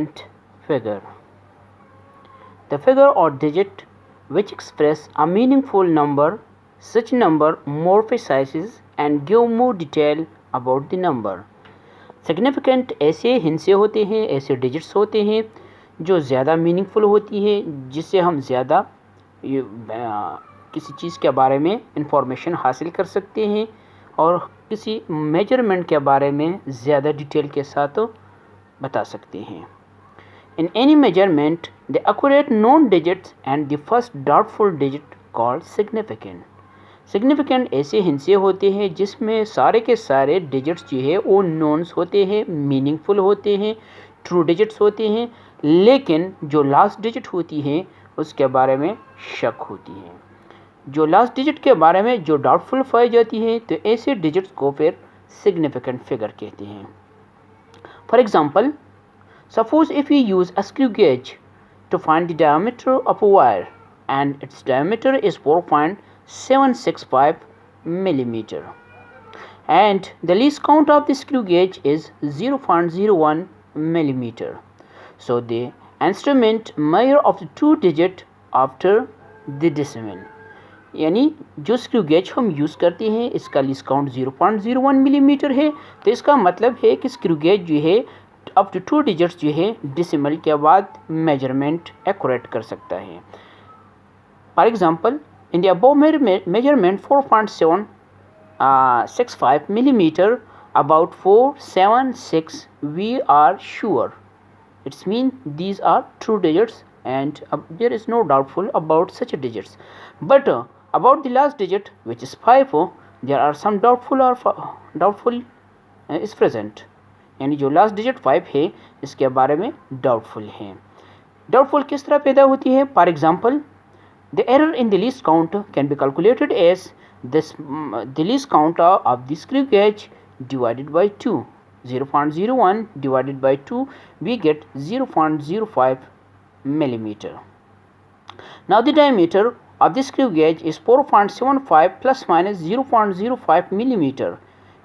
significant figure. The figure or digit which express a meaningful number. Such number more precise and give more detail about the number. Significant ऐसे हिंसे होते हैं, ऐसे digits होते हैं जो ज़्यादा मीनिंगफुल होती है, जिससे हम ज़्यादा किसी चीज़ के बारे में इंफॉर्मेशन हासिल कर सकते हैं और किसी मेजरमेंट के बारे में ज़्यादा डिटेल के साथ बता सकते हैं. In any measurement, the accurate known digits and the first doubtful digit called significant. Significant ऐसे हिंसे होते हैं जिसमें सारे के सारे डिजिट्स जो है वो नोन्स होते हैं, मीनिंगफुल होते हैं, ट्रू डिजिट्स होते हैं, लेकिन जो लास्ट डिजिट होती है उसके बारे में शक होती है. जो लास्ट डिजिट के बारे में जो डाउटफुल पाई जाती है तो ऐसे डिजिट्स को फिर सिग्निफिकेंट फिगर कहते हैं. For example, suppose if we use a screw gauge to find the diameter of a wire and its diameter is 4.765 millimeter and the least count of the screw gauge is 0.01 millimeter. So the instrument measure of the two digit after the decimal. यानी जो screw gauge हम use करते हैं इसका least count 0.01 millimetre है, तो इसका मतलब है कि स्क्रू गेज जो है अप टू 2 डिजिट्स जो है डिसिमल के बाद मेजरमेंट एक्यूरेट कर सकता है. For example, in the above measurement 4.765 millimeter about 476 we are sure. It's mean these are true digits and there is no doubtful about such digits. But about the last digit which is 5, there are some doubtful is present. यानी जो last digit 5 है इसके बारे में doubtful है. Doubtful किस तरह पैदा होती है? For example, the error in the least count can be calculated as this the least count of the screw gauge divided by 2. 0.01 divided by 2 we get 0.05 millimeter. Now the diameter of the screw gauge is 4.75 plus minus 0.05 millimeter.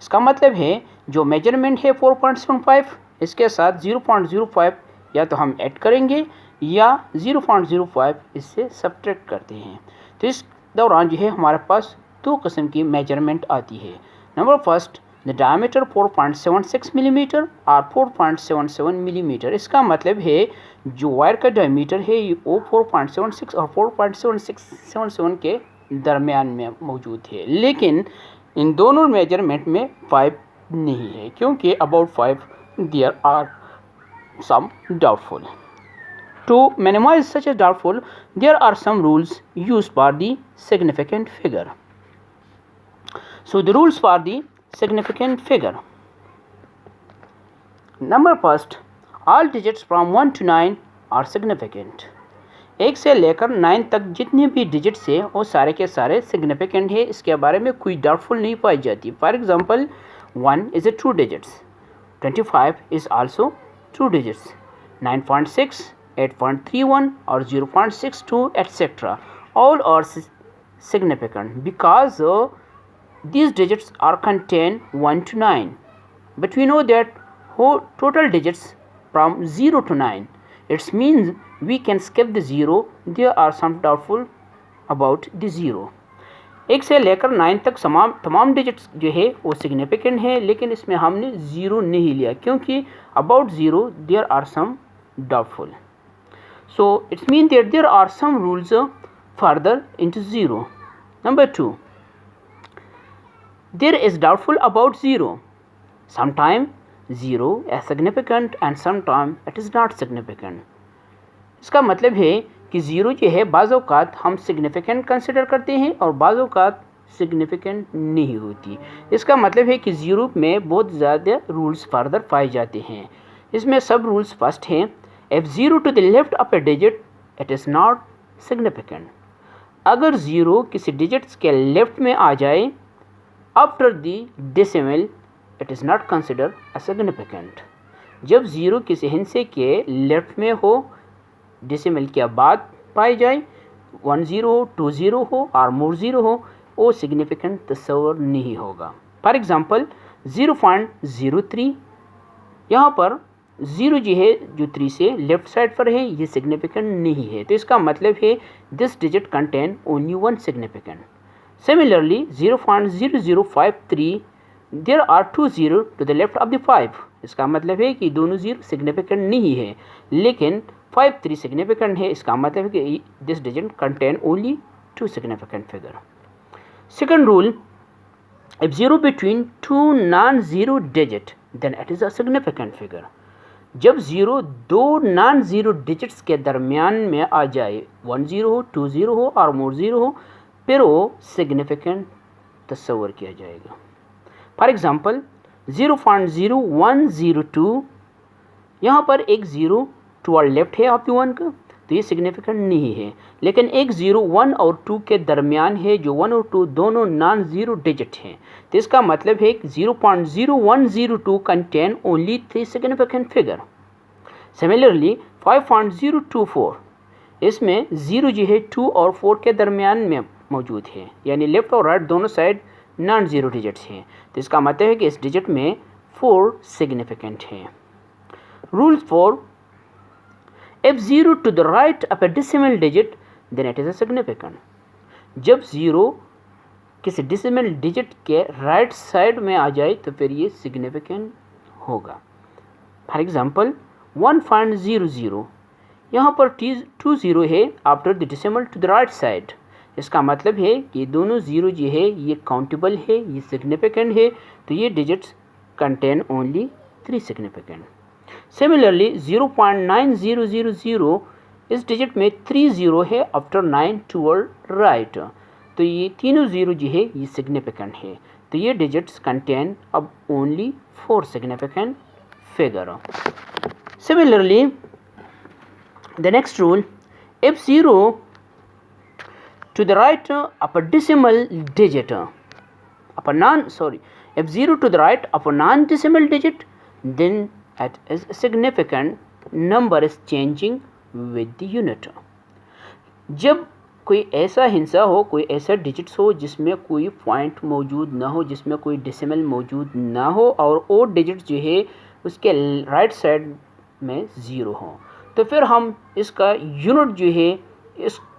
इसका मतलब है जो measurement है 4.75 इसके साथ 0.05 या तो हम ऐड करेंगे या 0.05 इससे सब्ट्रैक्ट करते हैं. तो इस दौरान जो है हमारे पास दो किस्म की मेजरमेंट आती है. Number first, the diameter 4.76 millimetre और 4.77 मिलीमीटर. इसका मतलब है जो वायर का डायमीटर है वो 4.76 और 4.77 के दरमियान में मौजूद है, लेकिन इन दोनों मेजरमेंट में 5 नहीं है क्योंकि about 5 there are some doubtful. To minimize such a doubtful, there are some rules used for the significant figure. So the rules for the significant figure. Number first, all digits from 1 to 9 are significant. 1 से लेकर 9 तक जितने भी digits है वो सारे के सारे सिग्निफिकेंट है, इसके बारे में कोई डाउटफुल नहीं पाई जाती. For example, 1 is a true digits, 25 is also true digits, 9.6, 8.31 or 0.62 etc. all are significant because these digits are contained 1 to 9. But we know that whole total digits from 0 to 9. It means we can skip the 0. There are some doubtful about the 0. 1 से लेकर 9 तक तमाम digits जो है वो significant है, लेकिन इसमें हमने 0 नहीं लिया क्योंकि about 0 there are some doubtful. So it means that there are some rules further into 0. Number 2, there is doubtful about 0. Sometimes 0 is significant and sometimes it is not significant. इसका मतलब है कि 0 जो है बाज़ औक़ात हम सिग्निफिकेंट कंसिडर करते हैं और बाज़ औक़ात सिग्निफिकेंट नहीं होती. इसका मतलब है कि 0 में बहुत ज़्यादा रूल्स फर्दर पाए जाते हैं. इसमें सब रूल्स फर्स्ट हैं, if 0 to the left of a digit it is not significant. अगर 0 किसी डिजिट्स के लेफ्ट में आ जाए after the decimal it is not consider a significant. जब 0 किसी हिस्से के लेफ्ट में हो, डेसिमल के बाद पाई जाए, 10 हो, 20 हो और मोर 0 हो, वो सिग्निफिकेंट तस्वर नहीं होगा. फॉर एग्जांपल 0.03, यहाँ पर ज़ीरो जो है जो 3 से लेफ्ट साइड पर है ये सिग्निफिकेंट नहीं है, तो इसका मतलब है this digit contain only one significant. Similarly 0.0053 there are 2 0 to the left of the 5, इसका मतलब है कि दोनों जीरो सिग्निफिकेंट नहीं है, लेकिन 5 3 सिग्निफिकेंट है, इसका मतलब है कि this digit contain only 2 significant figure. Second rule, if 0 between two non-zero digit then it is a significant figure। जब ज़ीरो दो नॉन ज़ीरो डिजिट्स के दरमियान में आ जाए, 1 0 हो, 2 0 हो और मोर ज़ीरो हो, फिर वो सिग्निफिकेंट तस्वर किया जाएगा। फॉर एग्ज़ाम्पल 0.0102, यहाँ पर एक ज़ीरो टुवर्ड लेफ्ट है ऑफ 1 का, तो ये सिग्निफिकेंट नहीं है, लेकिन एक ज़ीरो 1 और 2 के दरमियान है जो 1 और 2 दोनों नॉन ज़ीरो डिजिट हैं, तो इसका मतलब है कि 0.0102 contain only 3 significant figure. Similarly 5.024, इसमें ज़ीरो जो है 2 और 4 के दरमियान में मौजूद है, यानी लेफ्ट और राइट दोनों साइड नॉन ज़ीरो डिजिट्स हैं, तो इसका मतलब है कि इस डिजिट में 4 सिग्निफिकेंट हैं। Rule 4, if 0 to the right of a decimal digit then it is a significant। जब ज़ीरो किसी डेसिमल डिजिट के राइट साइड में आ जाए तो फिर ये सिग्निफिकेंट होगा। फॉर एग्जांपल 1.00, यहाँ पर 2 0 है after the decimal to the right side, इसका मतलब है कि दोनों ज़ीरो जो है ये काउंटेबल है, ये सिग्निफिकेंट है, तो ये digits contain only 3 significant. Similarly 0.9000, इस डिजिट में 3 0 है आफ्टर 9 टूवर्ड राइट, तो ये तीनों ज़ीरो जो है ये सिग्निफिकेंट है, तो ये डिजिट्स कंटेन अब only 4 significant figure. Similarly the next rule, if 0 to the right of a decimal digit of a if 0 to the right of a non-decimal digit then it is significant, number is changing with the unit। जब कोई ऐसा हिस्सा हो, कोई ऐसा digits हो जिसमें कोई पॉइंट मौजूद ना हो, जिसमें कोई डेसिमल मौजूद ना हो और वो डिजिट जो है उसके राइट साइड में ज़ीरो हो, तो फिर हम इसका यूनिट जो है इसको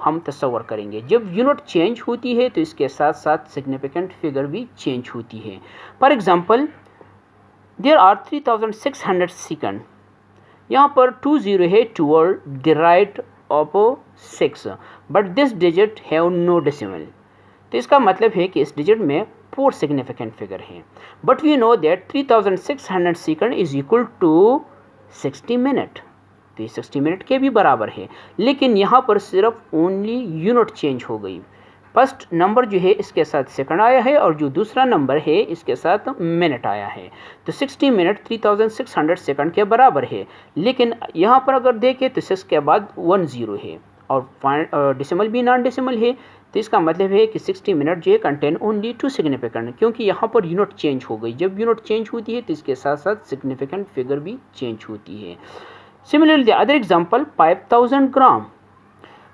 हम तस्वर करेंगे। जब यूनिट चेंज होती है तो इसके साथ साथ सिग्निफिकेंट फिगर भी चेंज होती है। For example there are 3600 second, यहाँ पर 2 0 है toward the right of 6, but this digit have no decimal, तो इसका मतलब है कि इस डिजिट में 4 सिग्निफिकेंट फिगर हैं, but we know that 3600 second is equal to 60 minute, तो ये 60 मिनट के भी बराबर है, लेकिन यहाँ पर सिर्फ ओनली यूनिट चेंज हो गई। फर्स्ट नंबर जो है इसके साथ सेकंड आया है और जो दूसरा नंबर है इसके साथ मिनट आया है, तो 60 मिनट 3600 सेकंड के बराबर है, लेकिन यहाँ पर अगर देखें तो 6 के बाद 1 0 है और डेसिमल भी नॉन डेसिमल है, तो इसका मतलब है कि 60 मिनट जो है कंटेन ओनली 2 सिग्निफिकेंट, क्योंकि यहाँ पर यूनिट चेंज हो गई। जब यूनिट चेंज होती है तो इसके साथ साथ सिग्निफिकेंट फिगर भी चेंज होती है। Similarly, the other example 5000 gram.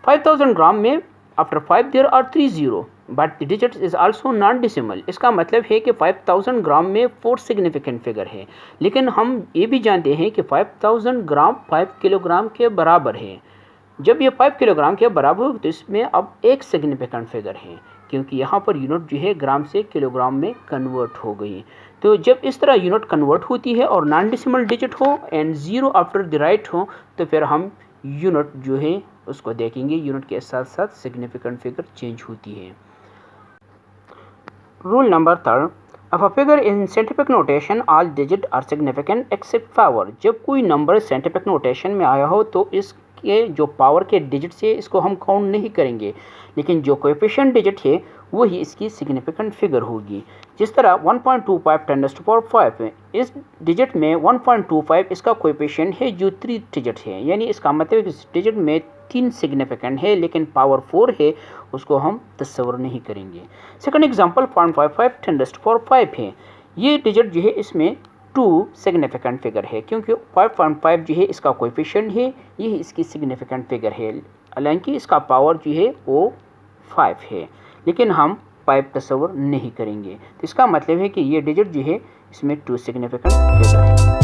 5000 gram में after 5 there are 3 0, but the digit is also non-decimal। इसका मतलब है कि 5000 ग्राम में 4 सिग्निफिकेंट फिगर है, लेकिन हम ये भी जानते हैं कि 5000 ग्राम 5 किलोग्राम के बराबर है। जब ये 5 किलोग्राम के बराबर हो तो इसमें अब 1 सिग्निफिकेंट फिगर है, क्योंकि यहाँ पर यूनिट जो है ग्राम से किलोग्राम में कन्वर्ट हो गई। तो जब इस तरह यूनिट कन्वर्ट होती है और नॉन डेसिमल डिजिट हो and zero after the right हो, तो फिर हम यूनिट जो है उसको देखेंगे, यूनिट के साथ साथ सिग्निफिकेंट फिगर चेंज होती है। रूल नंबर 3, अब a figure in scientific notation all digit are significant except power. जब कोई नंबर साइंटिफिक नोटेशन में आया हो तो इसके जो पावर के डिजिट है इसको हम काउंट नहीं करेंगे, लेकिन जो कोएफिशिएंट डिजिट है वही इसकी सिग्निफिकेंट फिगर होगी। जिस तरह 1.25 10⁵ है, इस डिजिट में 1.25 इसका कोएफिशिएंट है जो 3 डिजिट है, यानी इसका मतलब इस डिजिट में 3 सिग्निफिकेंट है, लेकिन पावर 4 है उसको हम तस्वर नहीं करेंगे। सेकंड एग्जांपल 0.55 10⁵ है, ये डिजिट जो है इसमें 2 सिग्निफिकेंट फिगर है, क्योंकि 5.5 जो है इसका कोएफिशिएंट है, यही इसकी सिग्निफिकेंट फिगर है, हालांकि इसका पावर जो है वो 5 है, लेकिन हम 5 तस्वर नहीं करेंगे, तो इसका मतलब है कि ये डिजिट जो है इसमें 2 सिग्निफिकेंट फिगर है।